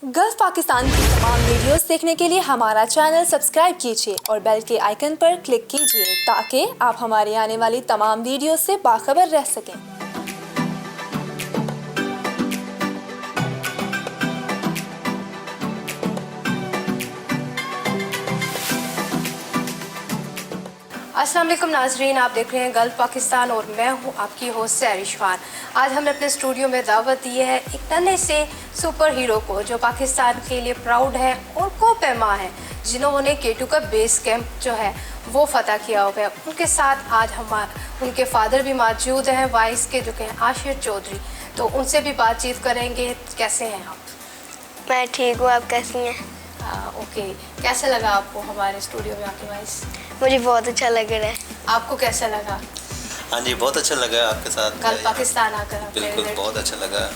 Gulf Pakistan की तमाम videos देखने के लिए हमारा चैनल सब्सक्राइब कीजिए और बेल के आइकन पर क्लिक कीजिए ताकि आप हमारी आने वाली तमाम वीडियोस से बाखबर रह सकें। अस्सलाम वालेकुम नाजरीन, आप देख रहे हैं गल्फ पाकिस्तान और मैं हूं आपकी होस्ट सैरिश खान। आज हमने अपने स्टूडियो में दावत दी है एक नन्हे से सुपर हीरो को जो पाकिस्तान के लिए प्राउड है और कोपैमा है, जिन्होंने K2 का बेस कैंप जो है वो फतह किया हुआ है। उनके साथ आज उनके फादर भी मौजूद हैं, वाइस के जो कि आशिर चौधरी, तो उनसे भी बातचीत करेंगे। कैसे हैं आप? मैं ठीक हूँ, आप कैसी हैं? ओके, कैसा लगा आपको हमारे स्टूडियो में आके वाइस? मुझे बहुत अच्छा लग रहा है। आपको कैसा लगा? हाँ जी, बहुत अच्छा लगा आपके साथ कल पाकिस्तान आकर। बिल्कुल बहुत अच्छा लगा।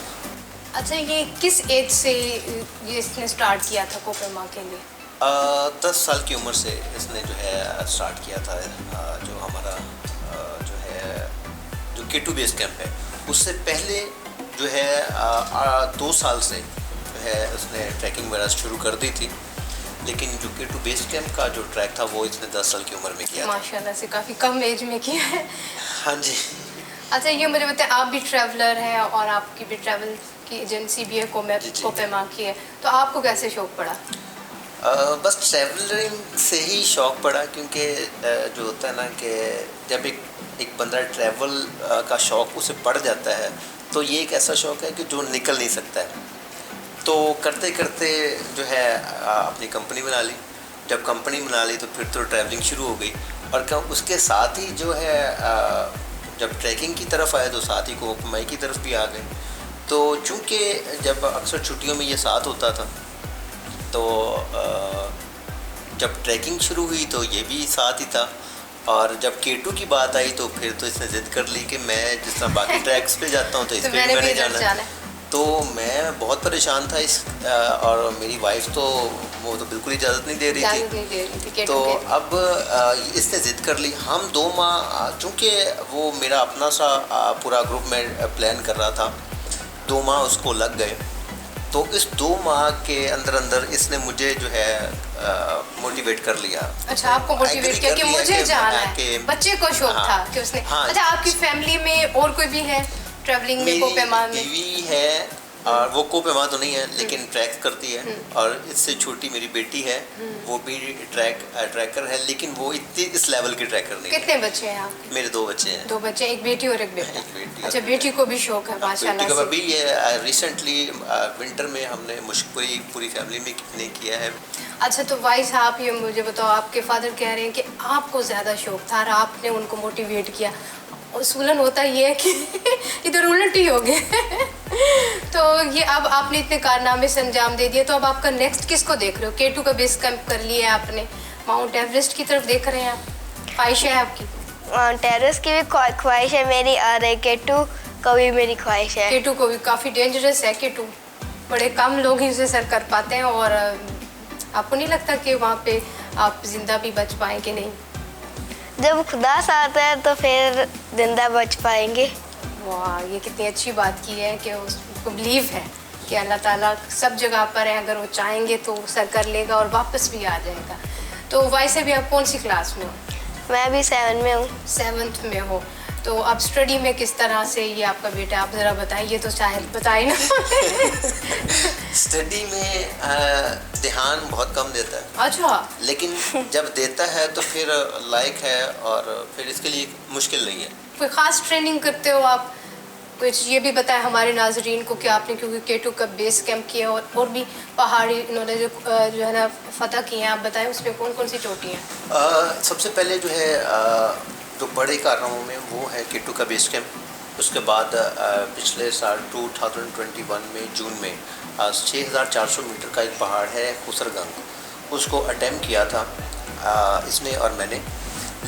अच्छा, ये किस एज से ये इसने स्टार्ट किया था कोपैमा के लिए? 10 साल की उम्र से इसने जो है स्टार्ट किया था। जो हमारा जो है जो K2 बेस कैंप है, उससे पहले जो है 2 साल से जो है उसने ट्रैकिंग वगैरह शुरू कर दी थी, लेकिन जो K2 बेस कैंप का जो ट्रैक था वो इसने 10 साल की उम्र में किया। माशाल्लाह से काफ़ी कम एज में किया है। हाँ जी। अच्छा, ये मुझे बताएं, आप भी ट्रैवलर हैं और आपकी भी ट्रैवल की एजेंसी भी है कोपैमा की है, तो आपको कैसे शौक़ पड़ा? बस ट्रैवलिंग से ही शौक़ पड़ा, क्योंकि जो होता है ना कि जब एक बंदा ट्रैवल का शौक़ उसे पड़ जाता है तो ये एक ऐसा शौक़ है कि जो निकल नहीं सकता है। तो करते करते जो है अपनी कंपनी बना ली। जब कंपनी बना ली तो फिर तो ट्रैवलिंग शुरू हो गई, और उसके साथ ही जो है जब ट्रैकिंग की तरफ आए तो साथ ही कोपैमाई की तरफ भी आ गए। तो चूँकि जब अक्सर छुट्टियों में ये साथ होता था, तो जब ट्रैकिंग शुरू हुई तो ये भी साथ ही था, और जब K2 की बात आई तो फिर तो इसने ज़िद कर ली कि मैं जिस तरह बाकी ट्रैक्स पे जाता हूँ तो इस पर भी मैंने जाना है। तो मैं बहुत परेशान था और मेरी वाइफ तो वो तो बिल्कुल इजाज़त नहीं दे रही थी। तो अब इसने ज़िद कर ली। हम 2 माह, चूँकि वो मेरा अपना सा पूरा ग्रुप में प्लान कर रहा था, 2 माह उसको लग गए। तो इस 2 माह के अंदर इसने मुझे जो है मोटिवेट कर लिया। अच्छा, आपको मोटिवेट किया कि मुझे जाना है। बच्चे को शौक था कि उसने। हाँ, अच्छा, आपकी फैमिली में और कोई भी है ट्रैवलिंग में कोपैमा में? बीवी है, और वो कोपैमा तो नहीं है लेकिन ट्रैक करती है, और इससे छोटी मेरी बेटी है, वो भी ट्रैकर है, लेकिन वो इतनी इस लेवल की ट्रैकर नहीं है। कितने बच्चे हैं आपके? मेरे 2 बच्चे हैं। 2 बच्चे, एक बेटी और एक बेटा? एक बेटी। अच्छा, बेटी को भी शौक है माशाल्लाह से। अभी ये रिसेंटली विंटर में हमने पूरी फैमिली में कितने किया है। अच्छा, तो वाइस आप ये मुझे बताओ, आपके फादर कह रहे हैं कि आपको ज़्यादा शौक था और आपने उनको मोटिवेट किया। उसूलन होता ये है कि इधर उलट ही हो गए। तो ये अब आपने इतने कारनामे से अंजाम दे दिए, तो अब आपका नेक्स्ट किसको देख रहे हो? K2 का बेस कैंप कर लिया है आपने, माउंट एवरेस्ट की तरफ देख रहे हैं आप? ख्वाहिश है आपकी? माउंट एवरेस्ट की भी ख्वाहिश है मेरी, और K2 को भी मेरी ख्वाहिश है। K2 को भी काफ़ी डेंजरस है। K2 बड़े कम लोग ही उसे सर कर पाते हैं, और आपको नहीं लगता कि वहाँ पे आप जिंदा भी बच पाएंगे? नहीं, जब खुदा साथ है तो फिर जिंदा बच पाएंगे। वाह, ये कितनी अच्छी बात की है कि उसको बिलीव है कि अल्लाह ताला सब जगह पर है, अगर वो चाहेंगे तो सर कर लेगा और वापस भी आ जाएगा। तो वैसे भी आप कौन सी क्लास में हो? मैं भी 7 में हूँ। 7th में हो। तो अब स्टडी में किस तरह से ये आपका बेटा, आप ज़रा बताइए। ये तो शायद बताए ना। स्टडी में ध्यान बहुत कम देता है। अच्छा। लेकिन जब देता है तो फिर लायक है, और फिर इसके लिए मुश्किल नहीं है। कोई ख़ास ट्रेनिंग करते हो आप? कुछ ये भी बताएं हमारे नाजरीन को कि आपने, क्योंकि K2 का बेस कैंप किया और भी पहाड़ी इन्होंने जो है ना फतह किए हैं, आप बताएं उसमें कौन कौन सी चोटियाँ हैं? सबसे पहले जो है जो बड़े कारनामों में वो है K2 का बेस कैंप। उसके बाद पिछले साल 2021 में जून में 6400 मीटर का एक पहाड़ है खुसरगंग, उसको अटेम्प्ट किया था इसने और मैंने।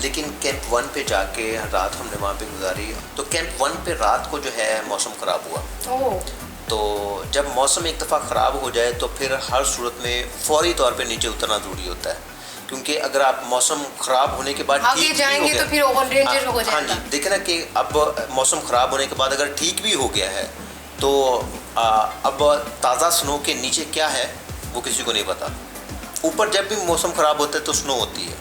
लेकिन कैंप 1 पे जाके रात हमने वहाँ पे गुजारी। तो कैंप 1 पे रात को जो है मौसम ख़राब हुआ। तो जब मौसम एक दफ़ा ख़राब हो जाए तो फिर हर सूरत में फ़ौरी तौर पे नीचे उतरना ज़रूरी होता है, क्योंकि अगर आप मौसम ख़राब होने के बाद आगे जाएंगे तो फिर ओवर डेंजर हो जाएगा। हाँ जी, देखें ना कि अब मौसम ख़राब होने के बाद अगर ठीक भी हो गया है तो अब ताज़ा स्नो के नीचे क्या है वो किसी को नहीं पता। ऊपर जब भी मौसम ख़राब होता है तो स्नो होती है,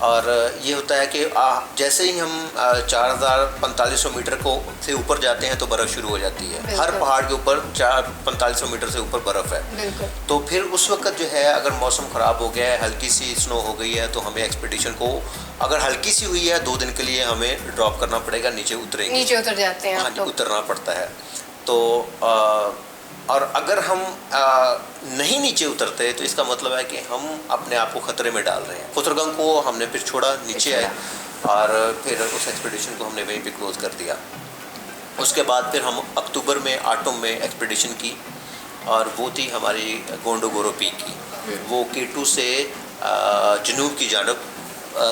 और ये होता है कि जैसे ही हम 4,4500 मीटर को से ऊपर जाते हैं तो बर्फ़ शुरू हो जाती है। हर पहाड़ के ऊपर 4,4500 मीटर से ऊपर बर्फ़ है। तो फिर उस वक्त जो है अगर मौसम ख़राब हो गया है, हल्की सी स्नो हो गई है, तो हमें एक्सपीडिशन को अगर हल्की सी हुई है 2 दिन के लिए हमें ड्रॉप करना पड़ेगा, नीचे नीचे उतर जाते हैं। हाँ, उतरना पड़ता है। तो और अगर हम नहीं नीचे उतरते तो इसका मतलब है कि हम अपने आप को ख़तरे में डाल रहे हैं। खुतरगंग को हमने फिर छोड़ा, नीचे आए, और फिर उस एक्सपीडिशन को हमने वहीं पे क्लोज कर दिया। उसके बाद फिर हम अक्टूबर में आटम में एक्सपीडिशन की, और वो थी हमारी गोंडोगोरो पीक की। वो K2 से जनूब की जानब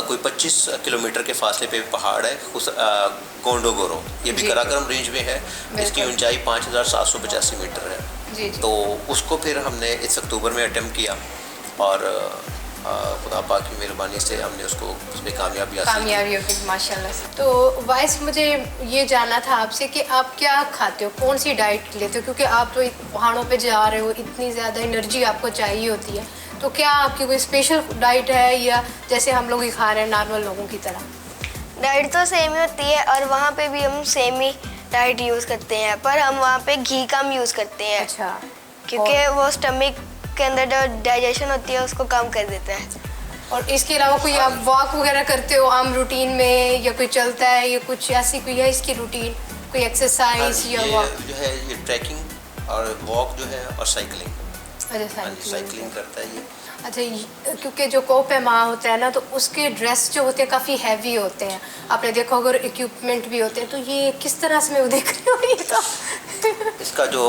कोई 25 किलोमीटर के फासले पे पहाड़ है, उस गोंडोगोरो, ये भी कराकोरम रेंज में है। इसकी ऊंचाई 5,785 मीटर है। जी। तो उसको फिर हमने इस अक्टूबर में अटेम्प्ट किया, और खुदा पाक की मेहरबानी से हमने उसको उसमें कामयाबी हो गई माशाल्लाह से। तो वाइस, मुझे ये जानना था आपसे कि आप क्या खाते हो, कौन सी डाइट लेते हो, क्योंकि आप तो पहाड़ों पे जा रहे हो, इतनी ज़्यादा एनर्जी आपको चाहिए होती है, तो क्या आपकी कोई स्पेशल डाइट है या जैसे हम लोग ही खा रहे हैं नॉर्मल लोगों की तरह? डाइट तो सेम ही होती है, और वहाँ पे भी हम सेम ही डाइट यूज़ करते हैं, पर हम वहाँ पे घी कम यूज़ करते हैं। अच्छा। क्योंकि वो स्टमक के अंदर जो डाइजेशन होती है उसको कम कर देता है। और इसके अलावा कोई आप वॉक वगैरह करते हो आम रूटीन में, या कोई चलता है, या कुछ ऐसी कोई है इसकी रूटीन, कोई एक्सरसाइज या वॉक? जो है ये ट्रैकिंग और वॉक जो है, और साइकिलिंग। अच्छा, साइकिलिंग करता है ये। अच्छा, क्योंकि जो कोपेमा होता है ना, तो उसके ड्रेस जो होते हैं काफ़ी हैवी होते हैं, आपने देखा अगर इक्विपमेंट भी होते हैं, तो ये किस तरह से मैं वो देख रही हूँ ये तो इसका जो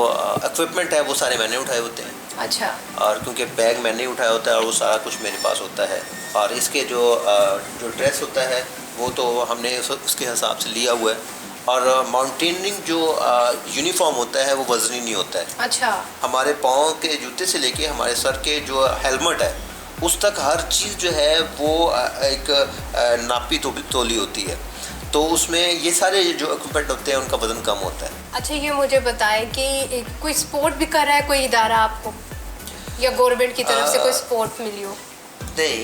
इक्विपमेंट है वो सारे मैंने उठाए होते हैं। अच्छा। और क्योंकि बैग मैंने उठाया होता है और वो सारा कुछ मेरे पास होता है, और इसके जो ड्रेस होता है वो तो हमने उसके हिसाब से लिया हुआ है। और माउंटेनिंग जो यूनिफॉर्म होता है वो वज़नी नहीं होता है। अच्छा। हमारे पाँव के जूते से लेके हमारे सर के जो हेलमेट है उस तक हर चीज़ जो है वो एक नापी तोली होती है, तो उसमें ये सारे जो इक्विपमेंट होते हैं उनका वज़न कम होता है। अच्छा, ये मुझे बताएं कि कोई स्पोर्ट भी कर रहा है कोई इदारा आपको, या गवर्नमेंट की तरफ से कोई स्पोर्ट मिली हो? नहीं,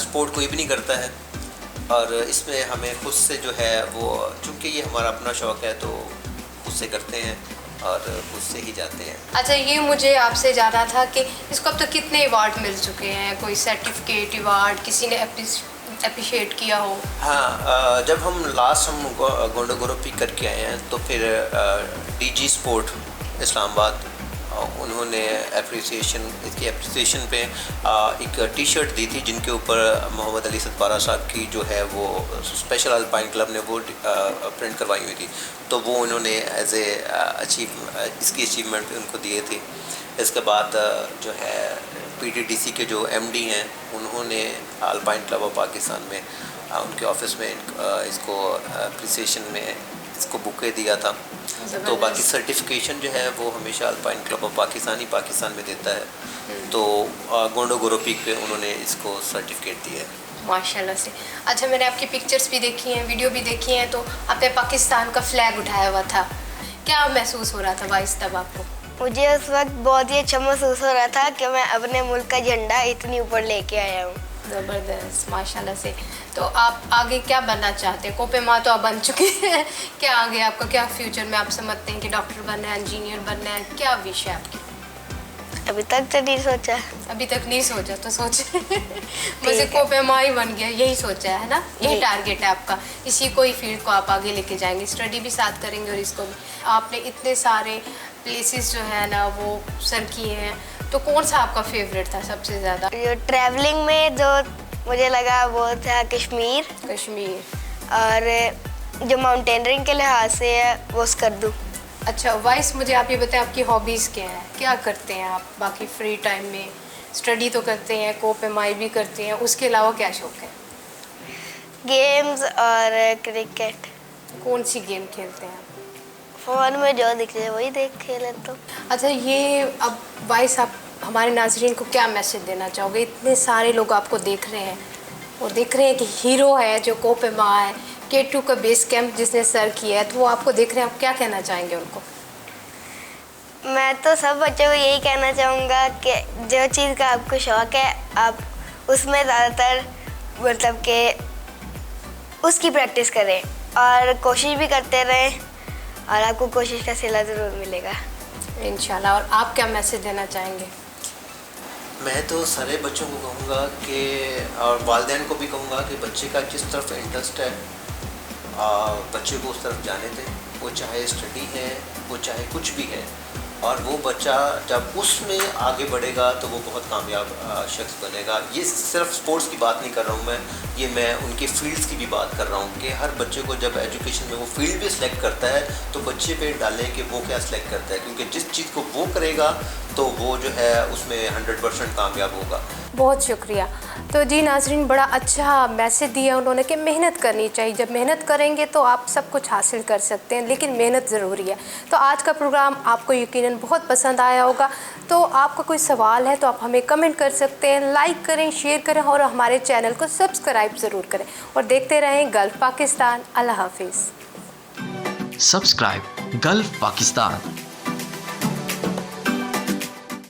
स्पोर्ट कोई भी नहीं करता है, और इसमें हमें खुद से जो है वो, चूँकि ये हमारा अपना शौक़ है तो खुद से करते हैं और खुद से ही जाते हैं। अच्छा, ये मुझे आपसे जानना था कि इसको अब तक कितने अवार्ड मिल चुके हैं, कोई सर्टिफिकेट अवार्ड किसी ने अप्रिशिएट किया हो? हाँ, जब हम लास्ट गोंडोगोरो पीक करके आए हैं तो फिर DG स्पोर्ट इस्लामाबाद उन्होंने इसकी अप्रिसिएशन पे एक टी-शर्ट दी थी जिनके ऊपर मोहम्मद अली सतपारा साहब की जो है वो स्पेशल अल्पाइन क्लब ने वो प्रिंट करवाई हुई थी, तो वो उन्होंने एज ए इसकी अचीवमेंट उनको दिए थे। इसके बाद जो है PTDC के जो MD हैं उन्होंने अल्पाइन क्लब ऑफ पाकिस्तान में उनके ऑफिस में इसको अप्रिसिएशन में इसको बुके दिया था। तो बाकी सर्टिफिकेशन जो है वो हमेशा अल्पाइन क्लब ऑफ पाकिस्तान में देता है, तो गोंडोगोरो पीक पे उन्होंने इसको सर्टिफिकेट दिया है। माशाल्लाह से। अच्छा, मैंने आपकी पिक्चर्स भी देखी हैं, वीडियो भी देखी हैं, तो आपने पाकिस्तान का फ्लैग उठाया हुआ था, क्या महसूस हो रहा था वाइस तब आपको? मुझे उस वक्त बहुत ही अच्छा महसूस हो रहा था कि मैं अपने मुल्क का झंडा इतनी ऊपर लेके आया हूँ। ज़बरदस्त, माशाल्लाह से। तो आप आगे क्या बनना चाहते हैं? कोपेमा तो आप बन चुके हैं, क्या आगे आपका क्या फ्यूचर में आप समझते हैं कि डॉक्टर बनना है, इंजीनियर बनना है, क्या विश है आपकी? अभी तक तो नहीं सोचा। अभी तक नहीं सोचा तो सोचे मुझे कोपेमा ही बन गया, यही सोचा है ना, यही टारगेट है आपका, इसी को ही फील्ड को आप आगे लेके जाएंगे, स्टडी भी साथ करेंगे और इसको भी। आपने इतने सारे प्लेसेस जो है ना वो सर किए हैं, तो कौन सा आपका फेवरेट था सबसे ज़्यादा? जो ट्रैवलिंग में जो मुझे लगा वो था कश्मीर, और जो माउंटेनरिंग के लिहाज से है वो स्कर्दू। अच्छा वाइस, मुझे आप ये बताएं आपकी हॉबीज़ क्या हैं, क्या करते हैं आप बाकी फ्री टाइम में? स्टडी तो करते हैं, कोपेमाई भी करते हैं, उसके अलावा क्या शौक़ है? गेम्स और क्रिकेट। कौन सी गेम खेलते हैं? फ़ोन में जो दिख जाए वही देख खेल लेता हूँ। अच्छा, ये अब वाइस आप हमारे नाज़रीन को क्या मैसेज देना चाहोगे? इतने सारे लोग आपको देख रहे हैं और देख रहे हैं कि हीरो है जो कोपेमा है, K2 का बेस कैंप जिसने सर किया है, तो वो आपको देख रहे हैं, आप क्या कहना चाहेंगे उनको? कि वो अपने मुल्क का झंडा इतनी ऊपर लेके आए हैं। और जो मुल्क का झंडा है वो मैं तो सब बच्चों को यही कहना चाहूँगा कि जो चीज़ का आपको शौक़ है आप उसमें ज़्यादातर मतलब कि उसकी प्रैक्टिस करें और कोशिश भी करते रहें और आपको कोशिश का सिला ज़रूर मिलेगा इंशाल्लाह। और आप क्या मैसेज देना चाहेंगे? मैं तो सारे बच्चों को कहूँगा कि और वालिदैन को भी कहूँगा कि बच्चे का जिस तरफ इंटरेस्ट है बच्चे को उस तरफ जाने दें। वो चाहे स्टडी है, वो चाहे कुछ भी है, और वो बच्चा जब उसमें आगे बढ़ेगा तो वो बहुत कामयाब शख्स बनेगा। ये सिर्फ स्पोर्ट्स की बात नहीं कर रहा हूँ मैं उनके फील्ड्स की भी बात कर रहा हूँ कि हर बच्चे को जब एजुकेशन में वो फील्ड भी सिलेक्ट करता है तो बच्चे पे डालें कि वो क्या सिलेक्ट करता है, क्योंकि जिस चीज़ को वो करेगा तो वो जो है उसमें 100% कामयाब होगा। बहुत शुक्रिया। तो जी नाज़रीन, बड़ा अच्छा मैसेज दिया उन्होंने कि मेहनत करनी चाहिए। जब मेहनत करेंगे तो आप सब कुछ हासिल कर सकते हैं, लेकिन मेहनत ज़रूरी है। तो आज का प्रोग्राम आपको यकीनन बहुत पसंद आया होगा। तो आपका कोई सवाल है तो आप हमें कमेंट कर सकते हैं, लाइक करें, शेयर करें और हमारे चैनल को सब्सक्राइब ज़रूर करें और देखते रहें गल्फ पाकिस्तान। अल्लाह हाफिज़। Subscribe gulf Pakistan.